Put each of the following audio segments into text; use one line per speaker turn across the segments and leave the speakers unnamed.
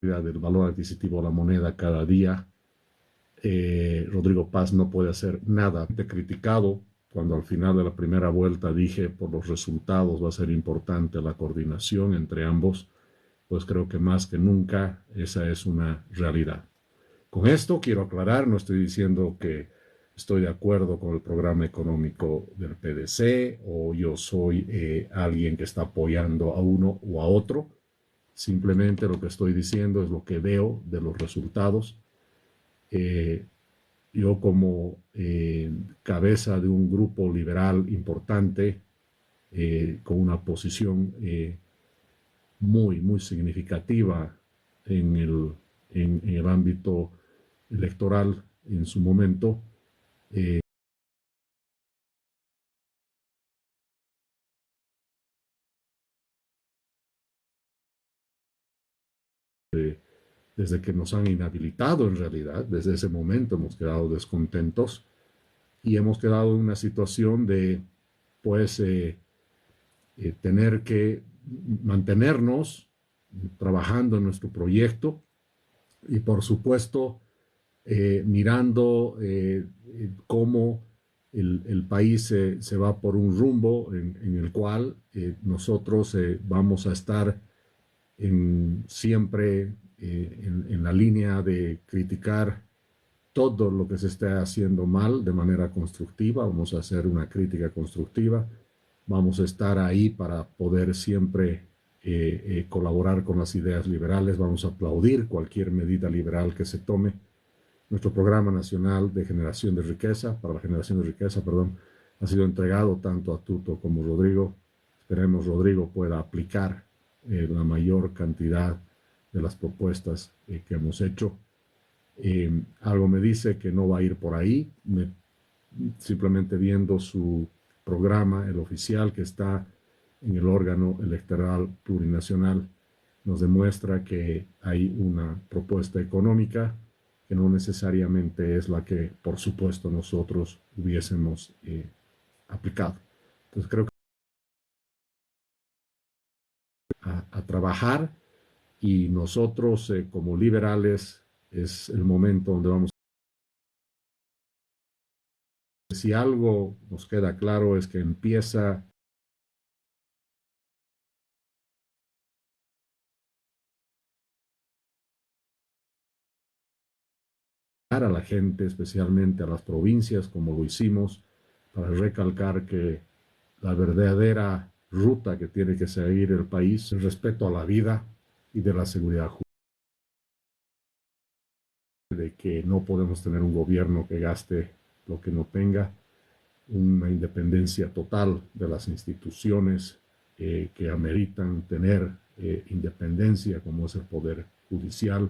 del valor adquisitivo de la moneda cada día. Rodrigo Paz no puede hacer nada. Te he criticado cuando al final de la primera vuelta dije por los resultados va a ser importante la coordinación entre ambos, pues creo que más que nunca esa es una realidad. Con esto quiero aclarar, no estoy diciendo que estoy de acuerdo con el programa económico del PDC o yo soy alguien que está apoyando a uno o a otro. Simplemente lo que estoy diciendo es lo que veo de los resultados. Eh, yo como cabeza de un grupo liberal importante, con una posición muy significativa en en el ámbito electoral en su momento, eh, desde que nos han inhabilitado en realidad, desde ese momento hemos quedado descontentos y hemos quedado en una situación de pues tener que mantenernos trabajando en nuestro proyecto y por supuesto mirando cómo el país se va por un rumbo en el cual nosotros vamos a estar siempre la línea de criticar todo lo que se esté haciendo mal de manera constructiva. Vamos a hacer una crítica constructiva. Vamos a estar ahí para poder siempre colaborar con las ideas liberales. Vamos a aplaudir cualquier medida liberal que se tome. Nuestro programa nacional de generación de riqueza, para la generación de riqueza, perdón, ha sido entregado tanto a Tuto como a Rodrigo. Esperemos Rodrigo pueda aplicar la mayor cantidad de las propuestas que hemos hecho. Algo me dice que no va a ir por ahí. Simplemente viendo su programa, el oficial que está en el órgano electoral plurinacional, nos demuestra que hay una propuesta económica que no necesariamente es la que, por supuesto, nosotros hubiésemos aplicado. Entonces creo que a trabajar y nosotros como liberales es el momento donde vamos. Si algo nos queda claro es que empieza a la gente, especialmente a las provincias, como lo hicimos, para recalcar que la verdadera ruta que tiene que seguir el país es el respeto a la vida y de la seguridad jurídica, de que no podemos tener un gobierno que gaste lo que no tenga, una independencia total de las instituciones que ameritan tener independencia, como es el Poder Judicial,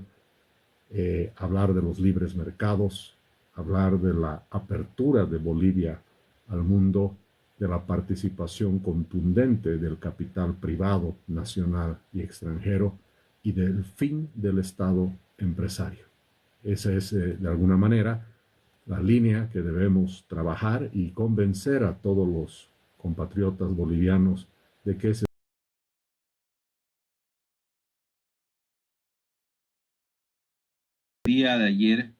hablar de los libres mercados, hablar de la apertura de Bolivia al mundo, de la participación contundente del capital privado, nacional y extranjero, y del fin del Estado empresario. Esa es, de alguna manera, la línea que debemos trabajar y convencer a todos los compatriotas bolivianos de que ese
día de ayer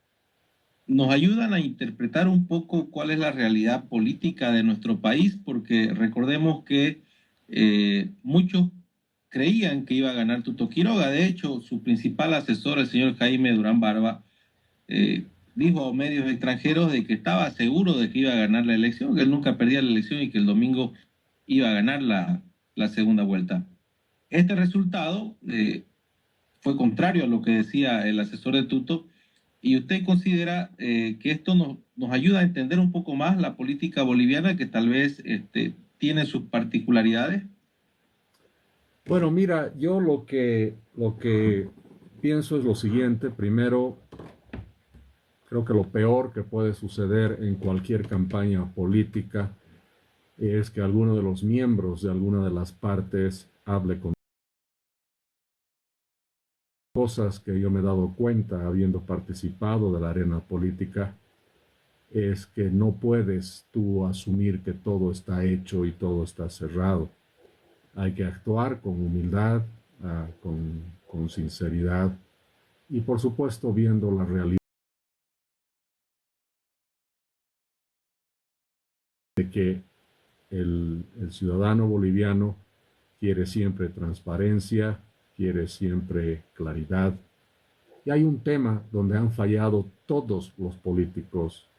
nos ayudan a interpretar un poco cuál es la realidad política de nuestro país, porque recordemos que muchos creían que iba a ganar Tuto Quiroga. De hecho, su principal asesor, el señor Jaime Durán Barba, dijo a medios extranjeros de que estaba seguro de que iba a ganar la elección, que él nunca perdía la elección y que el domingo iba a ganar la segunda vuelta. Este resultado fue contrario a lo que decía el asesor de Tuto. ¿Y usted considera que esto nos ayuda a entender un poco más la política boliviana, que tal vez tiene sus particularidades?
bueno, mira, yo lo que pienso es lo siguiente. Primero, creo que lo peor que puede suceder en cualquier campaña política es que alguno de los miembros de alguna de las partes hable con cosas que yo me he dado cuenta habiendo participado de la arena política, es que no puedes tú asumir que todo está hecho y todo está cerrado. Hay que actuar con humildad, con sinceridad y por supuesto viendo la realidad de que el ciudadano boliviano quiere siempre transparencia, quiere siempre claridad. Y hay un tema donde han fallado todos los políticos.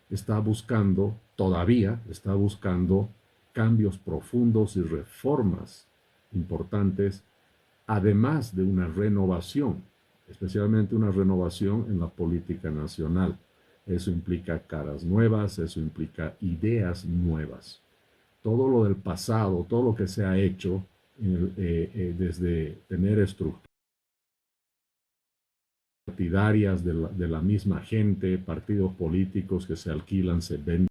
Está buscando, todavía está buscando cambios profundos y reformas importantes, además de una renovación, especialmente una renovación en la política nacional. Eso implica caras nuevas, eso implica ideas nuevas. Todo lo del pasado, todo lo que se ha hecho desde tener estructuras partidarias de la misma gente, partidos políticos que se alquilan, se venden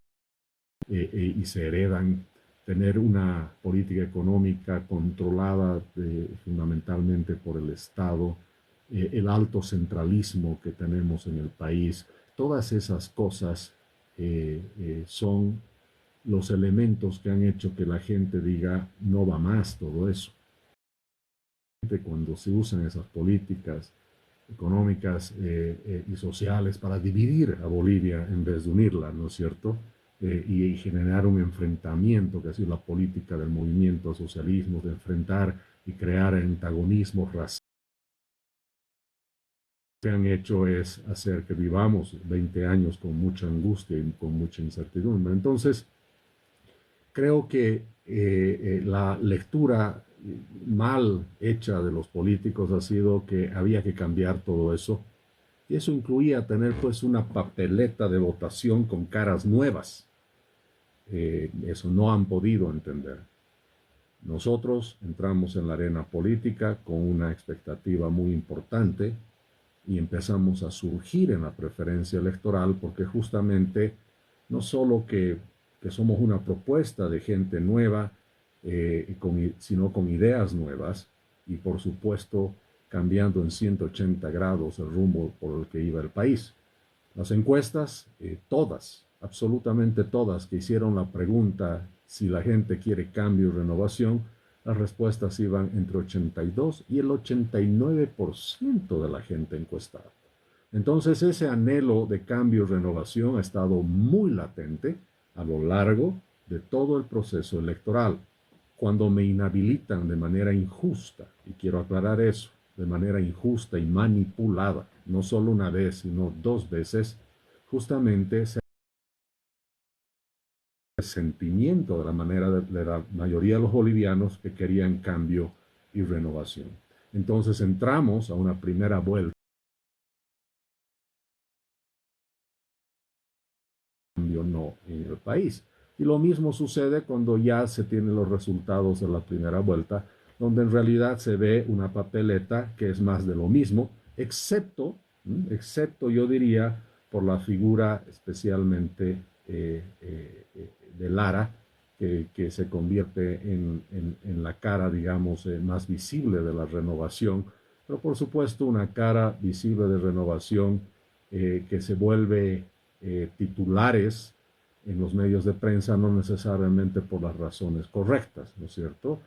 y se heredan, tener una política económica controlada fundamentalmente por el Estado, el alto centralismo que tenemos en el país, todas esas cosas son los elementos que han hecho que la gente diga no va más todo eso. Cuando se usan esas políticas económicas y sociales para dividir a Bolivia en vez de unirla, ¿no es cierto? Y generar un enfrentamiento, que ha sido la política del movimiento al socialismo, de enfrentar y crear antagonismos raciales. Lo que han hecho es hacer que vivamos 20 años con mucha angustia y con mucha incertidumbre. Entonces, creo que la lectura mal hecha de los políticos ha sido que había que cambiar todo eso, y eso incluía tener pues una papeleta de votación con caras nuevas. Eso no han podido entender. Nosotros entramos en la arena política con una expectativa muy importante y empezamos a surgir en la preferencia electoral porque justamente no solo que somos una propuesta de gente nueva, sino con ideas nuevas y por supuesto cambiando en 180 grados el rumbo por el que iba el país. Las encuestas, todas, absolutamente todas, que hicieron la pregunta si la gente quiere cambio y renovación, las respuestas iban entre 82 y el 89% de la gente encuestada. Entonces ese anhelo de cambio y renovación ha estado muy latente a lo largo de todo el proceso electoral. Cuando me inhabilitan de manera injusta, y quiero aclarar eso, de manera injusta y manipulada, no solo una vez, sino 2 veces, justamente se sentimiento de la manera de la mayoría de los bolivianos que querían cambio y renovación. Entonces entramos a una primera vuelta cambio no en el país. Y lo mismo sucede cuando ya se tienen los resultados de la primera vuelta, donde en realidad se ve una papeleta que es más de lo mismo, excepto yo diría por la figura especialmente de Lara, que se convierte en la cara, digamos, más visible de la renovación, pero por supuesto una cara visible de renovación que se vuelve titulares en los medios de prensa, no necesariamente por las razones correctas, ¿no es cierto?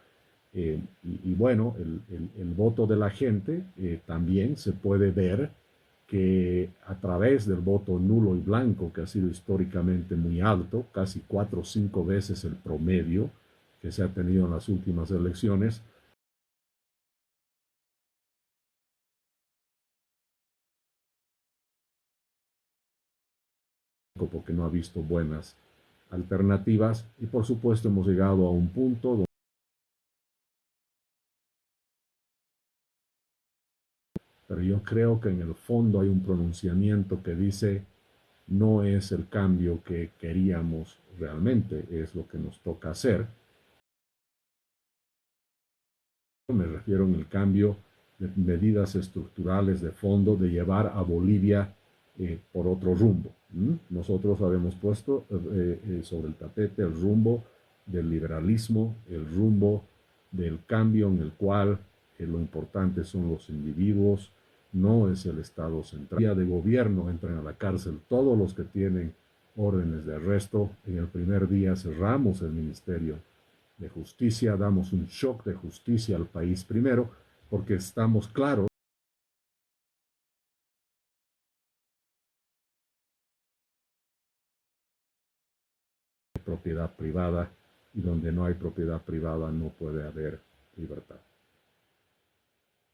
Y bueno, el voto de la gente también se puede ver que a través del voto nulo y blanco, que ha sido históricamente muy alto, casi 4 o 5 veces el promedio que se ha tenido en las últimas elecciones, porque no ha visto buenas alternativas y por supuesto hemos llegado a un punto donde, pero yo creo que en el fondo hay un pronunciamiento que dice no es el cambio que queríamos realmente, es lo que nos toca hacer. Me refiero en el cambio de medidas estructurales de fondo de llevar a Bolivia por otro rumbo. Nosotros habíamos puesto sobre el tapete el rumbo del liberalismo, el rumbo del cambio en el cual lo importante son los individuos, no es el Estado central. De gobierno entran a la cárcel todos los que tienen órdenes de arresto. En el primer día cerramos el Ministerio de Justicia, damos un shock de justicia al país primero, porque estamos claros de propiedad privada, y donde no hay propiedad privada no puede haber libertad.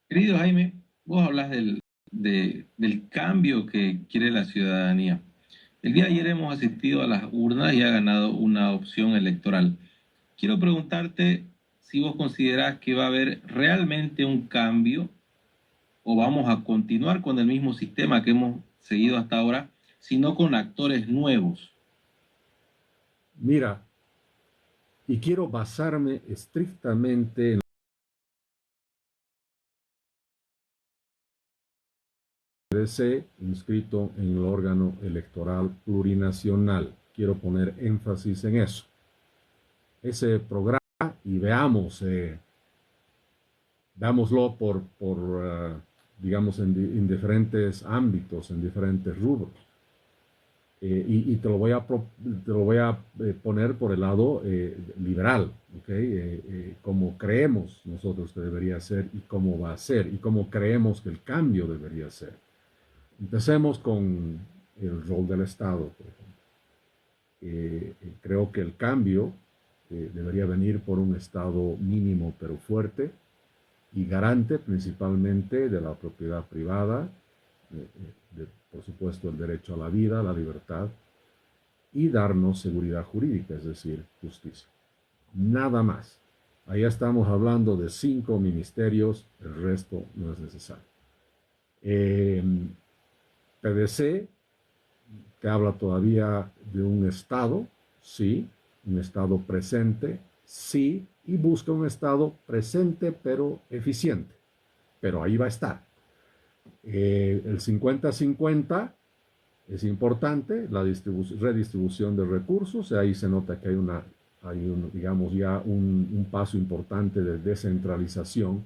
Querido Jaime, vos hablas del cambio que quiere la ciudadanía. El día de ayer hemos asistido a las urnas y ha ganado una opción electoral. Quiero preguntarte si vos considerás que va a haber realmente un cambio o vamos a continuar con el mismo sistema que hemos seguido hasta ahora, sino con actores nuevos.
Mira, y quiero basarme estrictamente en el PDC inscrito en el órgano electoral plurinacional. Quiero poner énfasis en eso. Ese programa, y veámoslo digamos, en diferentes ámbitos, en diferentes rubros. Y te lo voy a poner por el lado liberal, ¿okay? Cómo creemos nosotros que debería ser y cómo va a ser y cómo creemos que el cambio debería ser. Empecemos con el rol del Estado, por ejemplo. Creo que el cambio debería venir por un Estado mínimo pero fuerte y garante principalmente de la propiedad privada, por supuesto el derecho a la vida, a la libertad, y darnos seguridad jurídica, es decir, justicia. Nada más. Ahí estamos hablando de 5 ministerios, el resto no es necesario. PDC, que habla todavía de un Estado, sí, un Estado presente, sí, y busca un Estado presente pero eficiente, pero ahí va a estar. El 50-50 es importante, la redistribución de recursos, ahí se nota que digamos ya un paso importante de descentralización,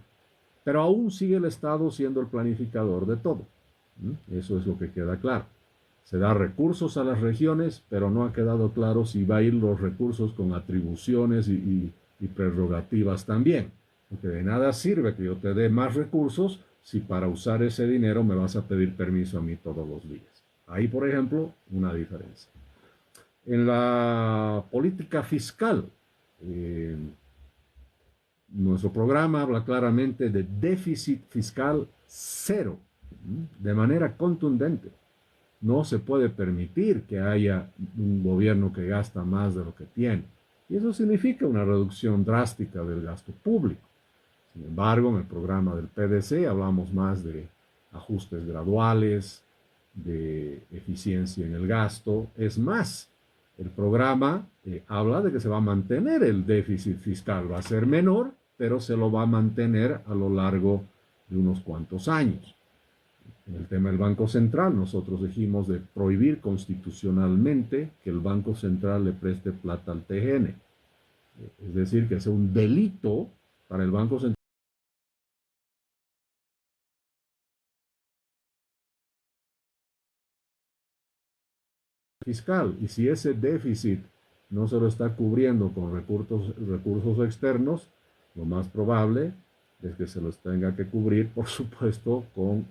pero aún sigue el Estado siendo el planificador de todo. Eso es lo que queda claro. Se da recursos a las regiones, pero no ha quedado claro si va a ir los recursos con atribuciones y prerrogativas también. Porque de nada sirve que yo te dé más recursos si para usar ese dinero me vas a pedir permiso a mí todos los días. Ahí, por ejemplo, una diferencia. En la política fiscal, eh, nuestro programa habla claramente de déficit fiscal cero, de manera contundente. No se puede permitir que haya un gobierno que gasta más de lo que tiene. Y eso significa una reducción drástica del gasto público. Sin embargo, en el programa del PDC hablamos más de ajustes graduales, de eficiencia en el gasto. Es más, el programa habla de que se va a mantener el déficit fiscal. Va a ser menor, pero se lo va a mantener a lo largo de unos cuantos años. En el tema del Banco Central, nosotros dijimos de prohibir constitucionalmente que el Banco Central le preste plata al TGN. Es decir, que sea un delito para el Banco Central fiscal. Y si ese déficit no se lo está cubriendo con recursos externos, lo más probable es que se los tenga que cubrir, por supuesto, con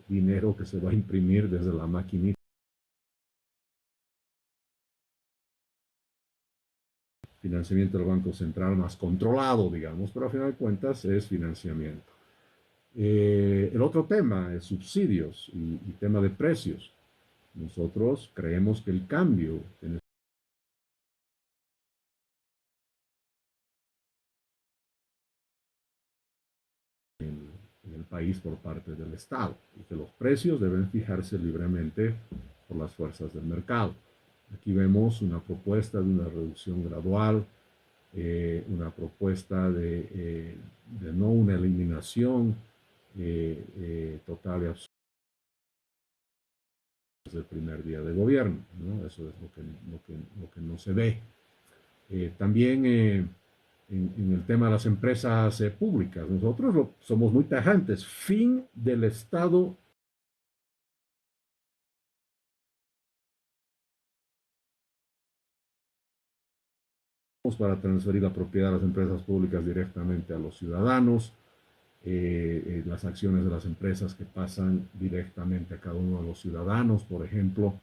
dinero que se va a imprimir desde la maquinita. Financiamiento del Banco Central más controlado, digamos, pero a final de cuentas es financiamiento. El otro tema es subsidios y tema de precios. Nosotros creemos que el cambio en el país por parte del Estado y que los precios deben fijarse libremente por las fuerzas del mercado. Aquí vemos una propuesta de una reducción gradual, una propuesta de no una eliminación total y absoluta desde el primer día de gobierno, ¿no? Eso es lo que no se ve. También en el tema de las empresas públicas, nosotros somos muy tajantes. Fin del Estado para transferir la propiedad de las empresas públicas directamente a los ciudadanos, las acciones de las empresas que pasan directamente a cada uno de los ciudadanos, por ejemplo.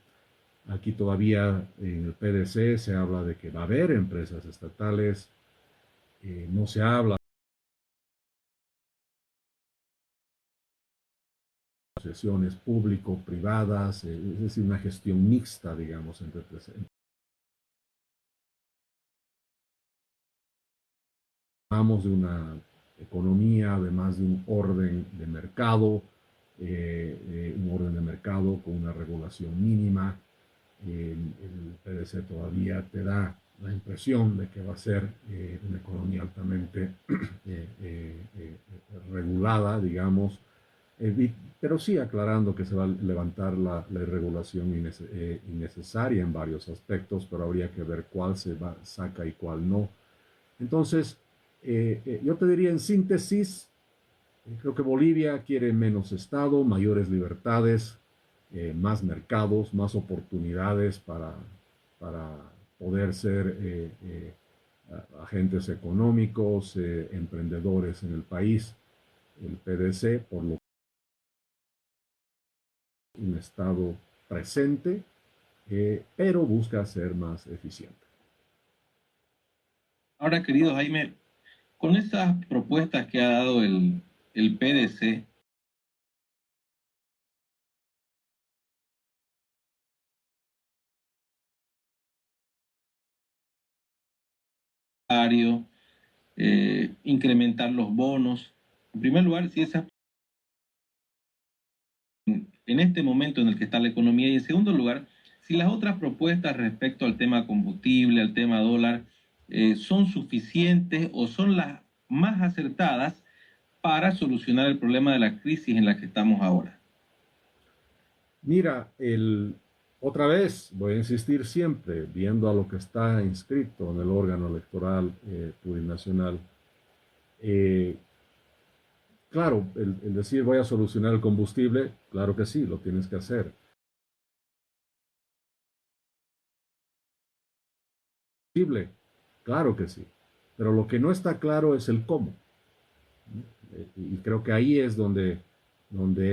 Aquí todavía en el PDC se habla de que va a haber empresas estatales, no se habla de asociaciones público-privadas, es decir, una gestión mixta, digamos, entre hablamos de una economía, además de un orden de mercado, un orden de mercado con una regulación mínima. El PDC todavía te da la impresión de que va a ser una economía altamente regulada, digamos, pero sí aclarando que se va a levantar la regulación innecesaria en varios aspectos, pero habría que ver cuál saca y cuál no. Entonces, yo te diría en síntesis, creo que Bolivia quiere menos Estado, mayores libertades, más mercados, más oportunidades para poder ser agentes económicos, emprendedores en el país. El PDC, por lo que un Estado presente, pero busca ser más eficiente.
Ahora, querido Jaime, con estas propuestas que ha dado el PDC, incrementar los bonos, en primer lugar, si esas en este momento en el que está la economía, y en segundo lugar, si las otras propuestas respecto al tema combustible, al tema dólar, son suficientes o son las más acertadas para solucionar el problema de la crisis en la que estamos ahora.
Mira, otra vez, voy a insistir siempre, viendo a lo que está inscrito en el órgano electoral plurinacional, claro, el decir voy a solucionar el combustible, claro que sí, lo tienes que hacer. Claro que sí, pero lo que no está claro es el cómo. Y creo que ahí es donde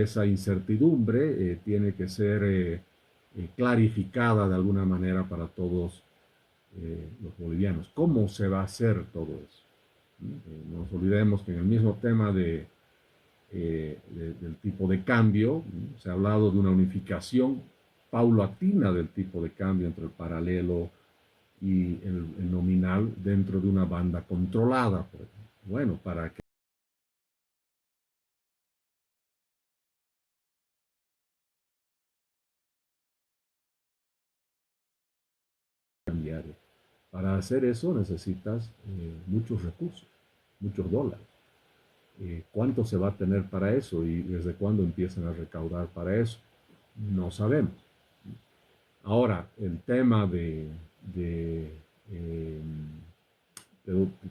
esa incertidumbre tiene que ser clarificada de alguna manera para todos los bolivianos. ¿Cómo se va a hacer todo eso? No nos olvidemos que en el mismo tema del tipo de cambio, se ha hablado de una unificación paulatina del tipo de cambio entre el paralelo y el nominal dentro de una banda controlada. Bueno, para que cambiario. Para hacer eso necesitas muchos recursos, muchos dólares. ¿Cuánto se va a tener para eso y desde cuándo empiezan a recaudar para eso? No sabemos. Ahora, el tema eh,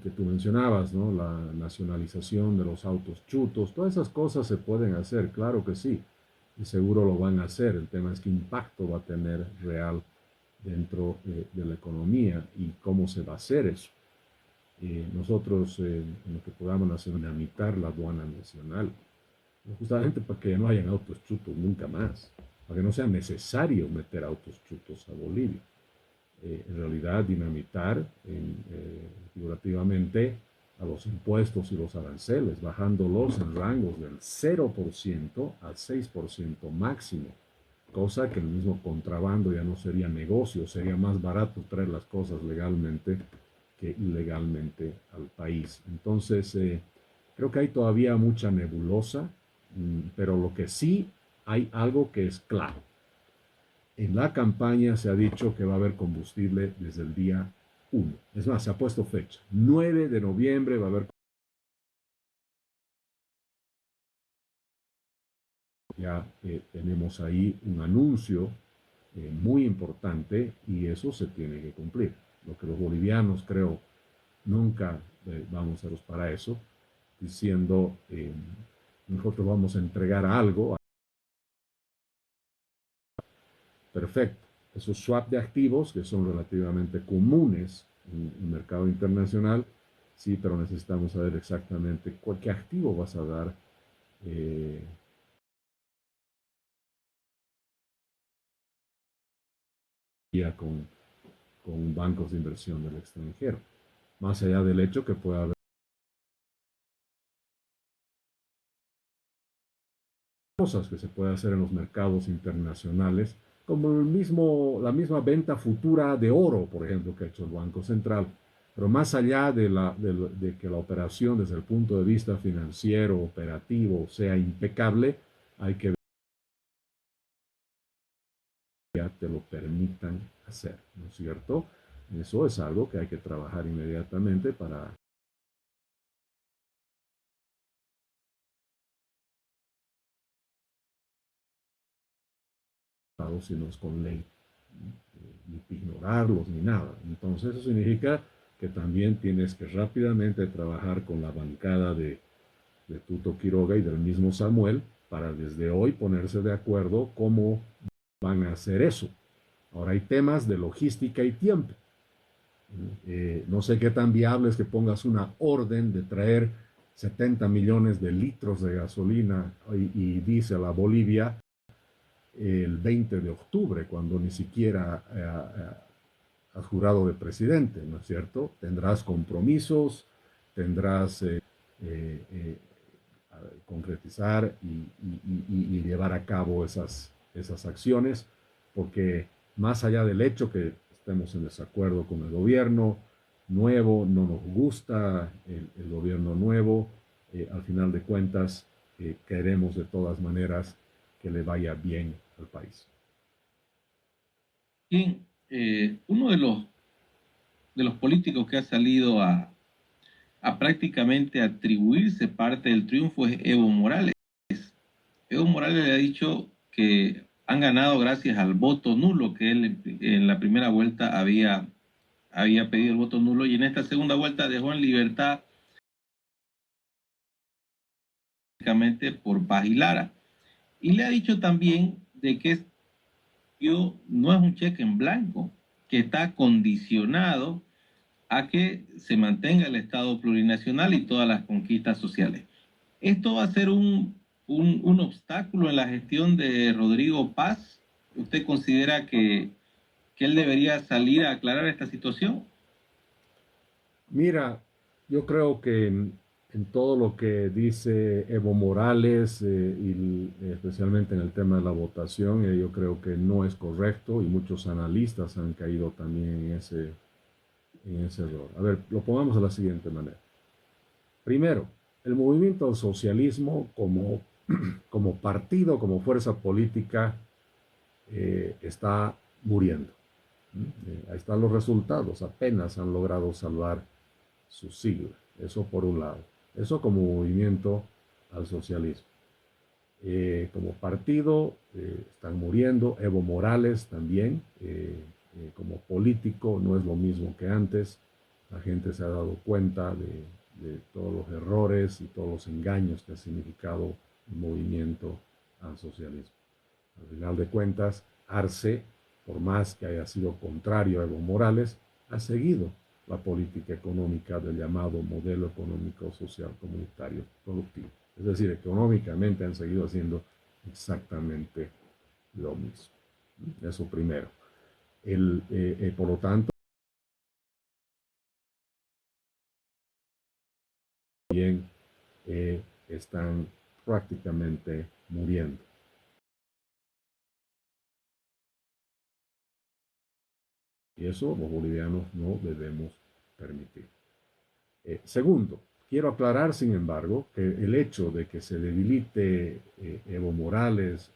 que tú mencionabas, ¿no? La nacionalización de los autos chutos, todas esas cosas se pueden hacer, claro que sí, y seguro lo van a hacer. El tema es qué impacto va a tener real dentro de la economía y cómo se va a hacer eso. Nosotros en lo que podamos hacer dinamitar la aduana nacional, justamente para que no hayan autos chutos nunca más, para que no sea necesario meter autos chutos a Bolivia. En realidad dinamitar figurativamente a los impuestos y los aranceles, bajándolos en rangos del 0% al 6% máximo, cosa que el mismo contrabando ya no sería negocio, sería más barato traer las cosas legalmente que ilegalmente al país. Entonces, creo que hay todavía mucha nebulosa, pero lo que sí hay algo que es claro. En la campaña se ha dicho que va a haber combustible desde el día 1. Es más, se ha puesto fecha. 9 de noviembre va a haber. Ya tenemos ahí un anuncio muy importante y eso se tiene que cumplir. Lo que los bolivianos creo nunca vamos a los para eso, diciendo nosotros vamos a entregar algo. Perfecto. Esos swap de activos que son relativamente comunes en el mercado internacional, sí, pero necesitamos saber exactamente qué activo vas a dar eh, ya con bancos de inversión del extranjero. Más allá del hecho que pueda haber cosas que se puede hacer en los mercados internacionales, como la misma venta futura de oro, por ejemplo, que ha hecho el Banco Central. Pero más allá de que la operación desde el punto de vista financiero, operativo, sea impecable, hay que ver que ya te lo permitan hacer, ¿no es cierto? Eso es algo que hay que trabajar inmediatamente para si no es con ley, ni ignorarlos ni nada. Entonces eso significa que también tienes que rápidamente trabajar con la bancada de Tuto Quiroga y del mismo Samuel para desde hoy ponerse de acuerdo cómo van a hacer eso. Ahora hay temas de logística y tiempo. No sé qué tan viable es que pongas una orden de traer 70 millones de litros de gasolina y diésel a Bolivia el 20 de octubre, cuando ni siquiera has jurado de presidente, ¿no es cierto? Tendrás compromisos, tendrás eh, concretizar y llevar a cabo esas acciones, porque más allá del hecho que estemos en desacuerdo con el gobierno nuevo, no nos gusta el gobierno nuevo, al final de cuentas queremos de todas maneras que le vaya bien al país.
Bien, uno de los políticos que ha salido a prácticamente atribuirse parte del triunfo es Evo Morales. Evo Morales le ha dicho que han ganado gracias al voto nulo, que él en la primera vuelta había pedido el voto nulo y en esta segunda vuelta dejó en libertad prácticamente por Paz y Lara. Y le ha dicho también de que no es un cheque en blanco, que está condicionado a que se mantenga el Estado plurinacional y todas las conquistas sociales. ¿Esto va a ser un obstáculo en la gestión de Rodrigo Paz? ¿Usted considera que él debería salir a aclarar esta situación?
Mira, yo creo que en todo lo que dice Evo Morales y especialmente en el tema de la votación, yo creo que no es correcto y muchos analistas han caído también en ese error. A ver, lo pongamos de la siguiente manera. Primero, el movimiento al socialismo como partido, como fuerza política, está muriendo. Ahí están los resultados, apenas han logrado salvar su sigla. Eso por un lado. Eso como movimiento al socialismo. Como partido están muriendo. Evo Morales también, como político, no es lo mismo que antes. La gente se ha dado cuenta de todos los errores y todos los engaños que ha significado el movimiento al socialismo. Al final de cuentas, Arce, por más que haya sido contrario a Evo Morales, ha seguido la política económica del llamado modelo económico social comunitario productivo. Es decir, económicamente han seguido haciendo exactamente lo mismo. Eso primero. Por lo tanto, también están prácticamente muriendo. Y eso los bolivianos no debemos permitir. Segundo, quiero aclarar, sin embargo, que el hecho de que se debilite Evo Morales,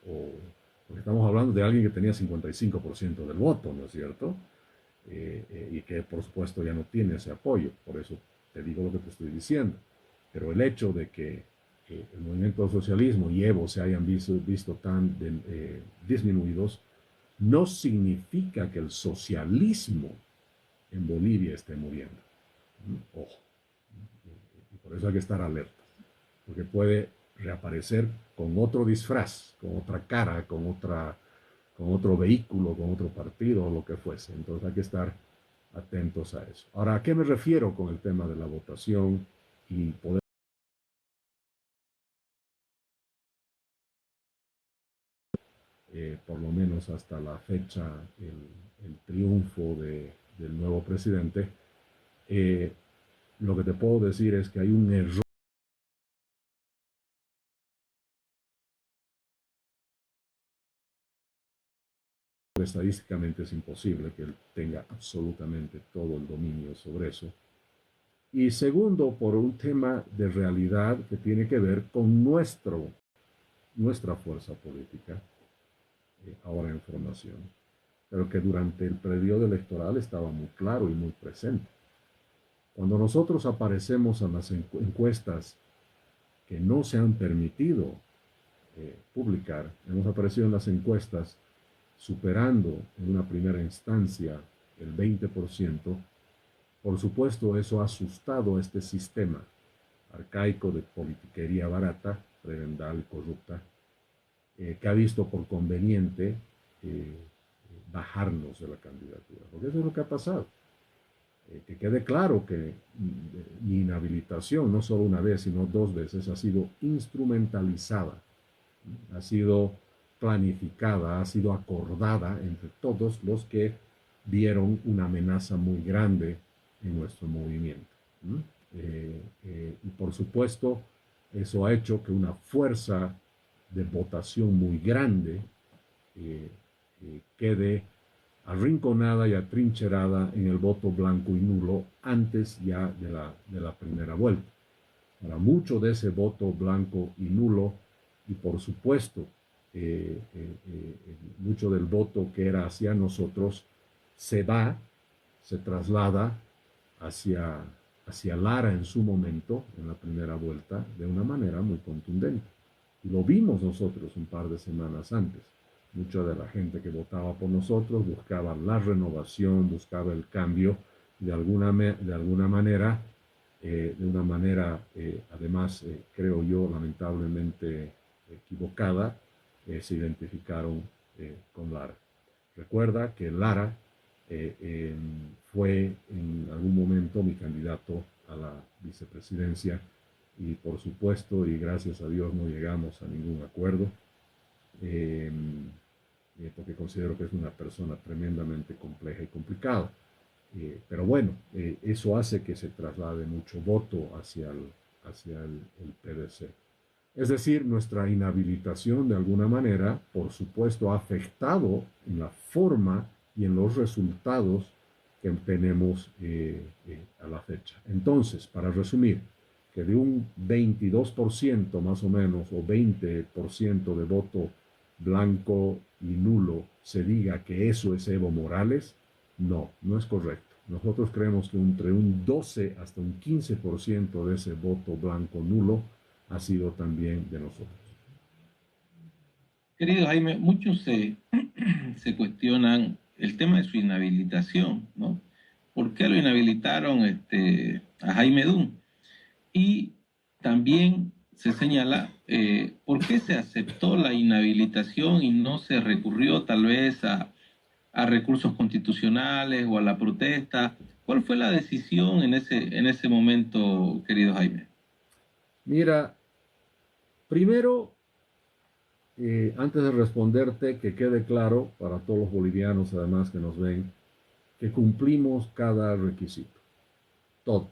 porque estamos hablando de alguien que tenía 55% del voto, ¿no es cierto? Y que por supuesto ya no tiene ese apoyo, por eso te digo lo que te estoy diciendo. Pero el hecho de que el movimiento del socialismo y Evo se hayan visto tan disminuidos, no significa que el socialismo en Bolivia esté muriendo. Ojo. Y por eso hay que estar alerta, porque puede reaparecer con otro disfraz, con otra cara, con otro vehículo, con otro partido o lo que fuese. Entonces hay que estar atentos a eso. Ahora, ¿a qué me refiero con el tema de la votación y poder, por lo menos hasta la fecha, el triunfo del nuevo presidente? Eh, lo que te puedo decir es que hay un error. Estadísticamente es imposible que él tenga absolutamente todo el dominio sobre eso. Y segundo, por un tema de realidad que tiene que ver con nuestra fuerza política, ahora en formación, pero que durante el periodo electoral estaba muy claro y muy presente. Cuando nosotros aparecemos en las encuestas que no se han permitido publicar, hemos aparecido en las encuestas superando en una primera instancia el 20%, por supuesto eso ha asustado a este sistema arcaico de politiquería barata, prebendal y corrupta, que ha visto por conveniente bajarnos de la candidatura, porque eso es lo que ha pasado. Que quede claro que mi inhabilitación, no solo una vez, sino dos veces, ha sido instrumentalizada, ha sido planificada, ha sido acordada entre todos los que vieron una amenaza muy grande en nuestro movimiento. Y por supuesto, eso ha hecho que una fuerza de votación muy grande quede arrinconada y atrincherada en el voto blanco y nulo antes ya de la primera vuelta. Para mucho de ese voto blanco y nulo, y por supuesto, mucho del voto que era hacia nosotros, se traslada hacia Lara en su momento, en la primera vuelta, de una manera muy contundente. Y lo vimos nosotros un par de semanas antes. Mucha de la gente que votaba por nosotros buscaba la renovación, buscaba el cambio, de alguna manera, de una manera, además, creo yo, lamentablemente equivocada, se identificaron con Lara. Recuerda que Lara fue en algún momento mi candidato a la vicepresidencia y por supuesto y gracias a Dios no llegamos a ningún acuerdo porque considero que es una persona tremendamente compleja y complicada. Pero bueno, eso hace que se traslade mucho voto hacia el PDC. Es decir, nuestra inhabilitación de alguna manera, por supuesto, ha afectado en la forma y en los resultados que tenemos a la fecha. Entonces, para resumir, que de un 22% más o menos, o 20% de voto blanco y nulo, se diga que eso es Evo Morales, no, no es correcto. Nosotros creemos que entre un 12 hasta un 15% de ese voto blanco nulo ha sido también de nosotros.
Querido Jaime, muchos se cuestionan el tema de su inhabilitación, ¿no? ¿Por qué lo inhabilitaron a Jaime Dunn? Y también se señala por qué se aceptó la inhabilitación y no se recurrió tal vez a recursos constitucionales o a la protesta. ¿Cuál fue la decisión en ese momento, querido Jaime?
Mira, primero, antes de responderte, que quede claro para todos los bolivianos además que nos ven, que cumplimos cada requisito, todo.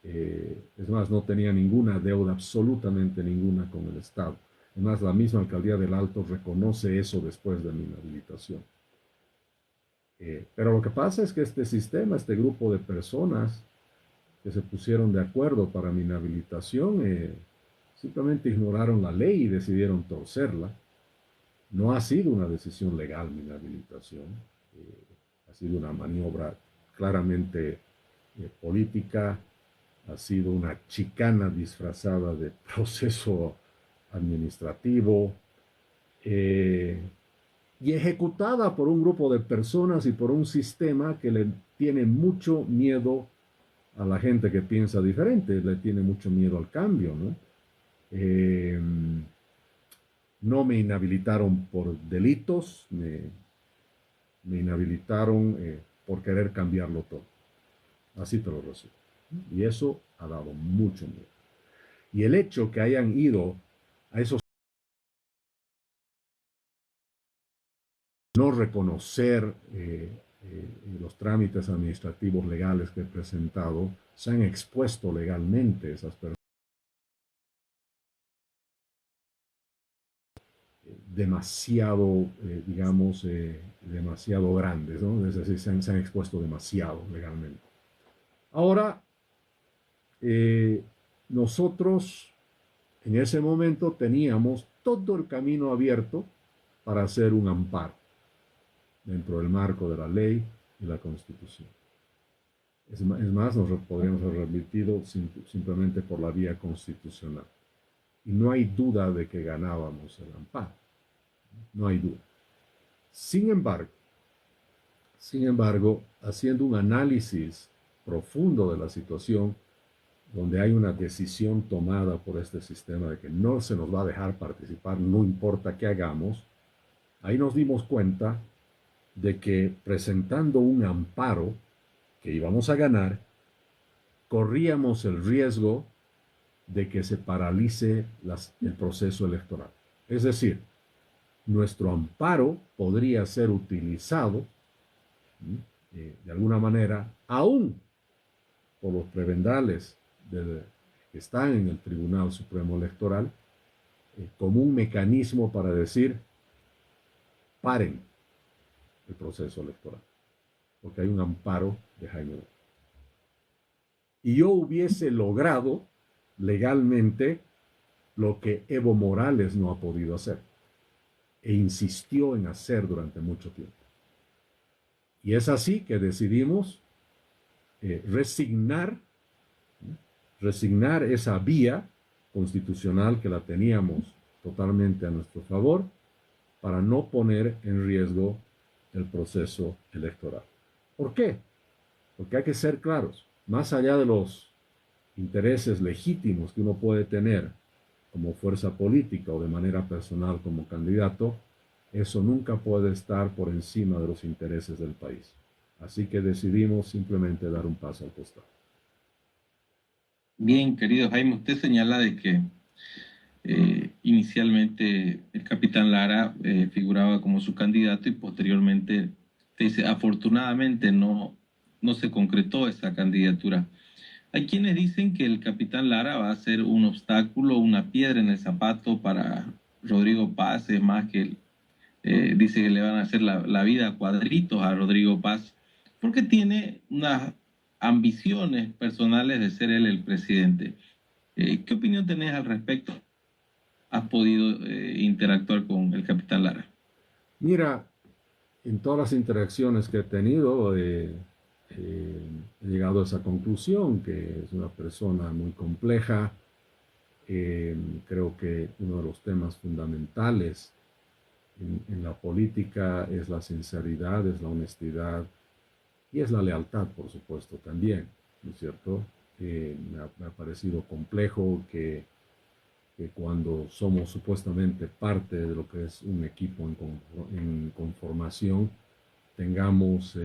Es más, no tenía ninguna deuda, absolutamente ninguna con el Estado. Es más, la misma alcaldía del Alto reconoce eso después de mi inhabilitación. Pero lo que pasa es que este sistema, este grupo de personas que se pusieron de acuerdo para mi inhabilitación, simplemente ignoraron la ley y decidieron torcerla. No ha sido una decisión legal mi inhabilitación, ha sido una maniobra claramente política, ha sido una chicana disfrazada de proceso administrativo y ejecutada por un grupo de personas y por un sistema que le tiene mucho miedo a la gente que piensa diferente, le tiene mucho miedo al cambio, ¿no? No me inhabilitaron por delitos, me inhabilitaron por querer cambiarlo todo. Así te lo resumo. Y eso ha dado mucho miedo. Y el hecho que hayan ido a esos no reconocer los trámites administrativos legales que he presentado, se han expuesto legalmente esas personas demasiado, digamos, demasiado grandes, ¿no? Es decir, se han expuesto demasiado legalmente. Ahora, nosotros en ese momento teníamos todo el camino abierto para hacer un amparo dentro del marco de la ley y la Constitución. Es más, nos podríamos haber remitido simplemente por la vía constitucional. Y no hay duda de que ganábamos el amparo. No hay duda. Sin embargo, haciendo un análisis profundo de la situación, donde hay una decisión tomada por este sistema de que no se nos va a dejar participar, no importa qué hagamos, ahí nos dimos cuenta de que presentando un amparo que íbamos a ganar, corríamos el riesgo de que se paralice el proceso electoral. Es decir, nuestro amparo podría ser utilizado de alguna manera, aún por los prebendales que están en el Tribunal Supremo Electoral, como un mecanismo para decir, paren el proceso electoral, porque hay un amparo de Jaime Bonilla. Y yo hubiese logrado legalmente lo que Evo Morales no ha podido hacer e insistió en hacer durante mucho tiempo. Y es así que decidimos resignar esa vía constitucional que la teníamos totalmente a nuestro favor para no poner en riesgo el proceso electoral. ¿Por qué? Porque hay que ser claros, más allá de los intereses legítimos que uno puede tener como fuerza política o de manera personal como candidato, eso nunca puede estar por encima de los intereses del país. Así que decidimos simplemente dar un paso al costado.
Bien, querido Jaime, usted señala de que inicialmente el capitán Lara figuraba como su candidato y posteriormente dice, afortunadamente no se concretó esa candidatura. Hay quienes dicen que el capitán Lara va a ser un obstáculo, una piedra en el zapato para Rodrigo Paz, es más que dice que le van a hacer la vida a cuadritos a Rodrigo Paz, porque tiene unas ambiciones personales de ser él el presidente. ¿Qué opinión tenés al respecto? ¿Has podido interactuar con el capitán Lara?
Mira, en todas las interacciones que he tenido, he llegado a esa conclusión, que es una persona muy compleja. Creo que uno de los temas fundamentales en la política es la sinceridad, es la honestidad y es la lealtad, por supuesto, también, ¿no es cierto? Me ha parecido complejo que cuando somos supuestamente parte de lo que es un equipo en conformación, tengamos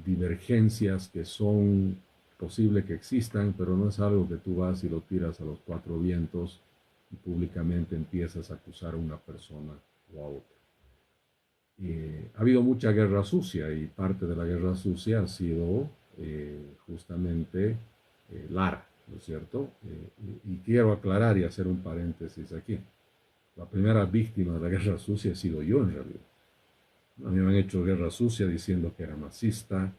divergencias que son posible que existan, pero no es algo que tú vas y lo tiras a los cuatro vientos y públicamente empiezas a acusar a una persona o a otra. Ha habido mucha guerra sucia y parte de la guerra sucia ha sido justamente Lara, ¿no es cierto? Y quiero aclarar y hacer un paréntesis aquí. La primera víctima de la guerra sucia he sido yo en realidad. A mí me han hecho guerra sucia diciendo que era masista.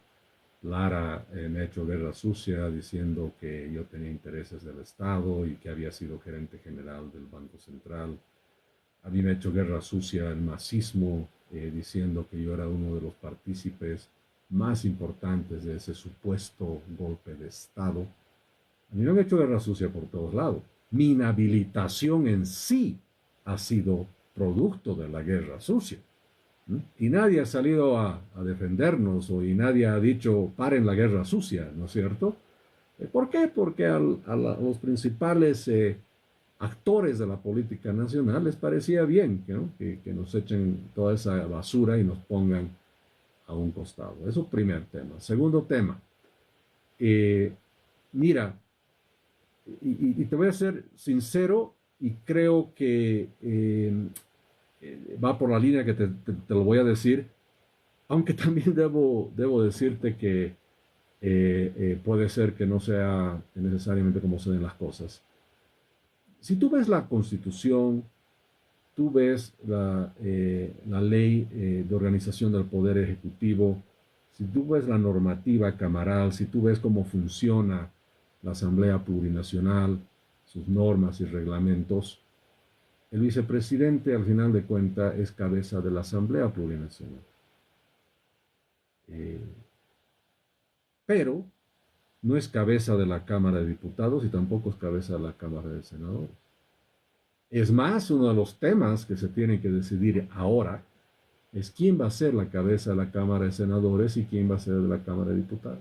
Lara me ha hecho guerra sucia diciendo que yo tenía intereses del Estado y que había sido gerente general del Banco Central. A mí me ha hecho guerra sucia el masismo diciendo que yo era uno de los partícipes más importantes de ese supuesto golpe de Estado. A mí me han hecho guerra sucia por todos lados. Mi inhabilitación en sí ha sido producto de la guerra sucia. Y nadie ha salido a defendernos y nadie ha dicho paren la guerra sucia, ¿no es cierto? ¿Por qué? Porque a los principales actores de la política nacional les parecía bien, ¿no? que nos echen toda esa basura y nos pongan a un costado. Eso primer tema. Segundo tema, eh, mira, y te voy a ser sincero y creo que va por la línea que te lo voy a decir, aunque también debo decirte que puede ser que no sea necesariamente como se den las cosas. Si tú ves la Constitución, tú ves la ley de organización del Poder Ejecutivo, si tú ves la normativa camaral, si tú ves cómo funciona la Asamblea Plurinacional, sus normas y reglamentos, el vicepresidente al final de cuentas es cabeza de la Asamblea Plurinacional. Eh, pero no es cabeza de la Cámara de Diputados y tampoco es cabeza de la Cámara de Senadores. Es más, uno de los temas que se tiene que decidir ahora es quién va a ser la cabeza de la Cámara de Senadores y quién va a ser de la Cámara de Diputados.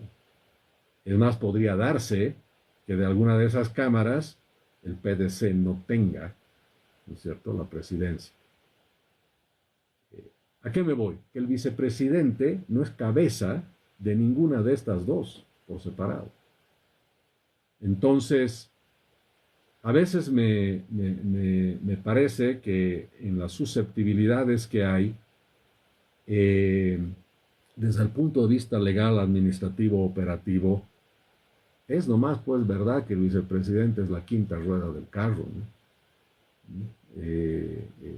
Es más, podría darse que de alguna de esas cámaras el PDC no tenga, ¿no es cierto?, la presidencia. ¿A qué me voy? Que el vicepresidente no es cabeza de ninguna de estas dos por separado. Entonces, a veces me parece que en las susceptibilidades que hay, desde el punto de vista legal, administrativo, operativo, es nomás pues verdad que el vicepresidente es la quinta rueda del carro, ¿no?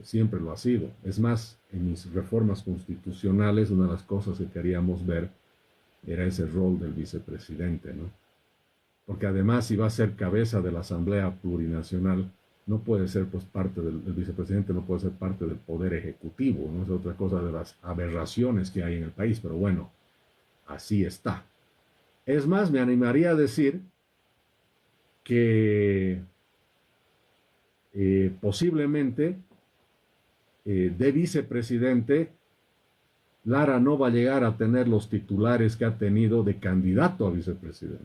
Siempre lo ha sido. Es más, en mis reformas constitucionales, una de las cosas que queríamos ver era ese rol del vicepresidente, ¿no? Porque además, si va a ser cabeza de la Asamblea Plurinacional, no puede ser pues parte el vicepresidente no puede ser parte del poder ejecutivo, no es otra cosa de las aberraciones que hay en el país, pero bueno, así está. Es más, me animaría a decir que posiblemente de vicepresidente Lara no va a llegar a tener los titulares que ha tenido de candidato a vicepresidente.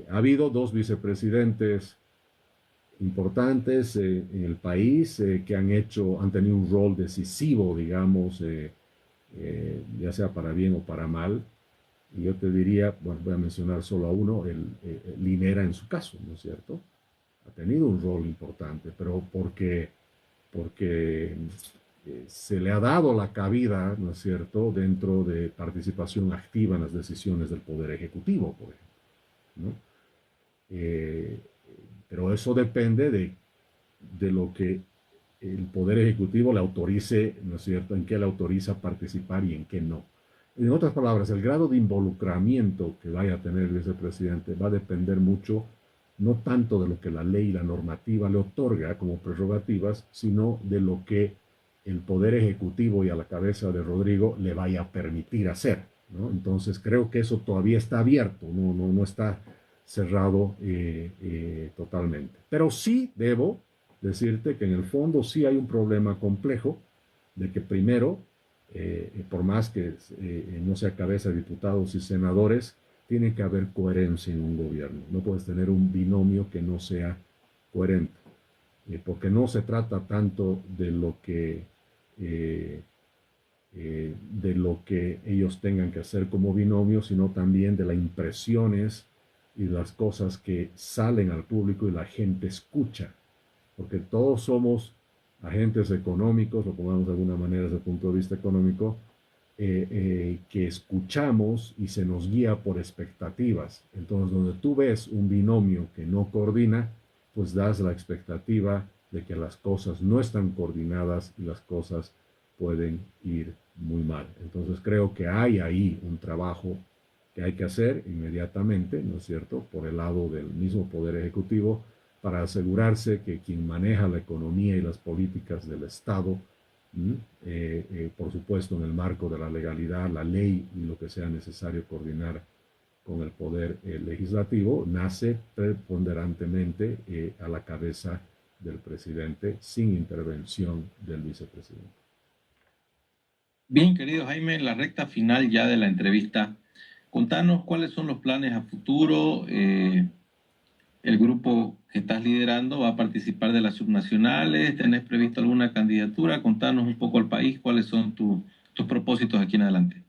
Ha habido dos vicepresidentes importantes en el país que han tenido un rol decisivo, digamos, ya sea para bien o para mal. Y yo te diría, bueno, voy a mencionar solo a uno, Linera en su caso, ¿no es cierto? Ha tenido un rol importante, pero porque se le ha dado la cabida, ¿no es cierto?, dentro de participación activa en las decisiones del Poder Ejecutivo, por ejemplo, ¿no? Eh, pero eso depende de lo que el Poder Ejecutivo le autorice, ¿no es cierto?, en qué le autoriza participar y en qué no. En otras palabras, el grado de involucramiento que vaya a tener el vicepresidente va a depender mucho, no tanto de lo que la ley y la normativa le otorga como prerrogativas, sino de lo que el Poder Ejecutivo y a la cabeza de Rodrigo le vaya a permitir hacer, ¿no? Entonces creo que eso todavía está abierto, no está cerrado totalmente. Pero sí debo decirte que en el fondo sí hay un problema complejo de que primero, por más que no sea cabeza de diputados y senadores, tiene que haber coherencia en un gobierno. No puedes tener un binomio que no sea coherente, porque no se trata tanto de lo que ellos tengan que hacer como binomio, sino también de las impresiones y las cosas que salen al público y la gente escucha, porque todos somos agentes económicos, lo pongamos de alguna manera desde el punto de vista económico, que escuchamos y se nos guía por expectativas. Entonces, donde tú ves un binomio que no coordina, pues das la expectativa de que las cosas no están coordinadas y las cosas pueden ir muy mal. Entonces, creo que hay ahí un trabajo que hay que hacer inmediatamente, ¿no es cierto?, por el lado del mismo Poder Ejecutivo, para asegurarse que quien maneja la economía y las políticas del Estado, por supuesto en el marco de la legalidad, la ley y lo que sea necesario coordinar con el poder legislativo, nace preponderantemente a la cabeza del presidente sin intervención del vicepresidente.
Bien, querido Jaime, en la recta final ya de la entrevista, contanos cuáles son los planes a futuro. el grupo que estás liderando va a participar de las subnacionales. ¿Tenés previsto alguna candidatura? Contanos un poco al país cuáles son tus propósitos aquí en adelante.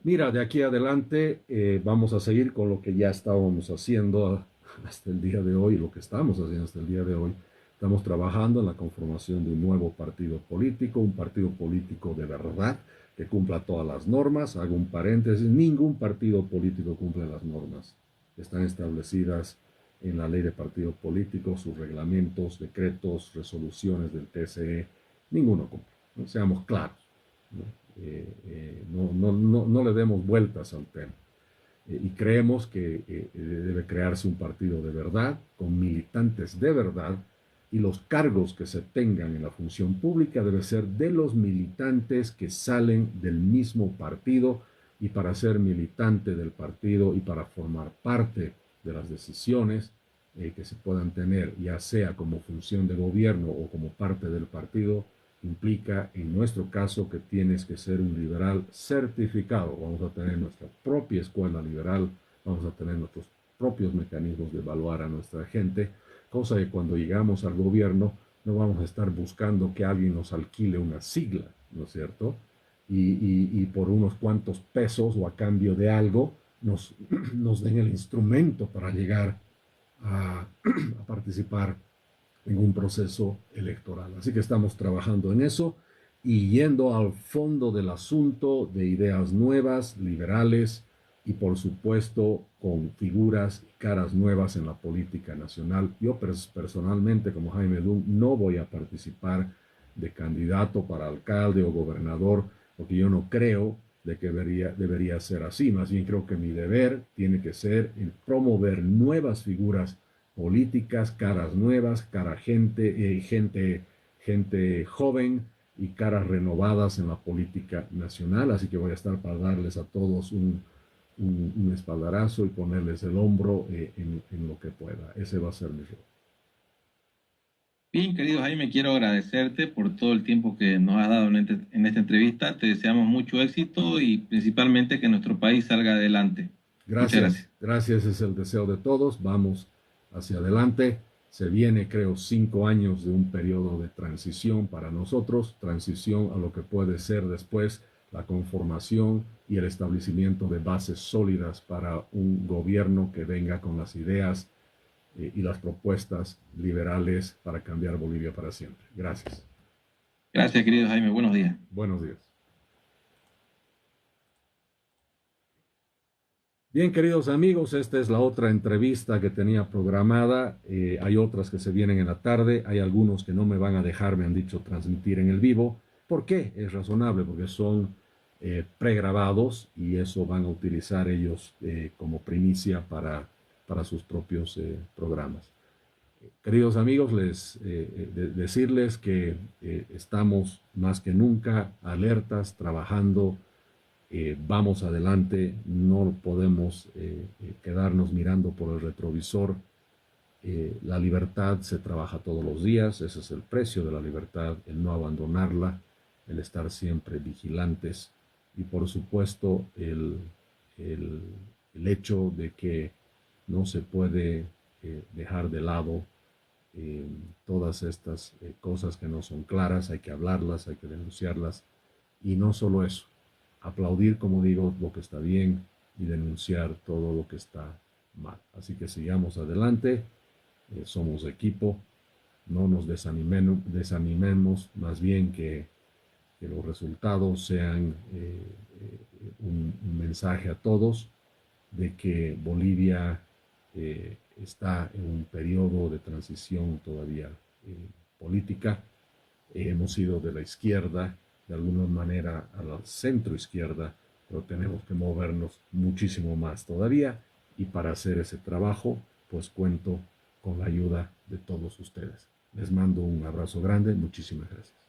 Mira, de aquí adelante vamos a seguir con lo que ya estábamos haciendo hasta el día de hoy, lo que estamos haciendo hasta el día de hoy. Estamos trabajando en la conformación de un nuevo partido político, un partido político de verdad, que cumpla todas las normas. Hago un paréntesis, ningún partido político cumple las normas. Están establecidas en la ley de partidos políticos, sus reglamentos, decretos, resoluciones del TSE, ninguno cumple. ¿No? Seamos claros. ¿No? No le demos vueltas al tema. Y creemos que debe crearse un partido de verdad, con militantes de verdad, y los cargos que se tengan en la función pública deben ser de los militantes que salen del mismo partido, y para ser militante del partido y para formar parte de las decisiones que se puedan tener, ya sea como función de gobierno o como parte del partido, implica en nuestro caso que tienes que ser un liberal certificado. Vamos a tener nuestra propia escuela liberal, vamos a tener nuestros propios mecanismos de evaluar a nuestra gente, cosa que cuando llegamos al gobierno no vamos a estar buscando que alguien nos alquile una sigla, ¿no es cierto? Y por unos cuantos pesos o a cambio de algo nos den el instrumento para llegar a participar en un proceso electoral. Así que estamos trabajando en eso y yendo al fondo del asunto de ideas nuevas, liberales y por supuesto con figuras y caras nuevas en la política nacional. Yo personalmente, como Jaime Dunn, no voy a participar de candidato para alcalde o gobernador, porque yo no creo de que debería ser así. Más bien creo que mi deber tiene que ser el promover nuevas figuras políticas, caras nuevas, gente joven y caras renovadas en la política nacional. Así que voy a estar para darles a todos un espaldarazo y ponerles el hombro en lo que pueda. Ese va a ser mi rol.
Bien, querido Jaime, quiero agradecerte por todo el tiempo que nos has dado en esta entrevista. Te deseamos mucho éxito y principalmente que nuestro país salga adelante. Muchas
Gracias,
gracias.
gracias es el deseo de todos. Vamos hacia adelante. Se viene, creo, 5 años de un periodo de transición para nosotros, transición a lo que puede ser después la conformación y el establecimiento de bases sólidas para un gobierno que venga con las ideas y las propuestas liberales para cambiar Bolivia para siempre. Gracias.
Gracias, querido Jaime. Buenos días.
Buenos días. Bien, queridos amigos, esta es la otra entrevista que tenía programada. Hay otras que se vienen en la tarde. Hay algunos que no me van a dejar, me han dicho, transmitir en el vivo. ¿Por qué? Es razonable, porque son pregrabados y eso van a utilizar ellos como primicia para sus propios programas. Queridos amigos, decirles que estamos más que nunca alertas, trabajando. Vamos adelante, no podemos quedarnos mirando por el retrovisor. La libertad se trabaja todos los días, ese es el precio de la libertad, el no abandonarla, el estar siempre vigilantes y por supuesto el hecho de que no se puede dejar de lado todas estas cosas que no son claras, hay que hablarlas, hay que denunciarlas y no solo eso, aplaudir, como digo, lo que está bien y denunciar todo lo que está mal. Así que sigamos adelante, somos equipo, no nos desanimemos, más bien que los resultados sean un mensaje a todos de que Bolivia está en un periodo de transición todavía política. Hemos ido de la izquierda, de alguna manera, a la centro izquierda, pero tenemos que movernos muchísimo más todavía y para hacer ese trabajo, pues cuento con la ayuda de todos ustedes. Les mando un abrazo grande, muchísimas gracias.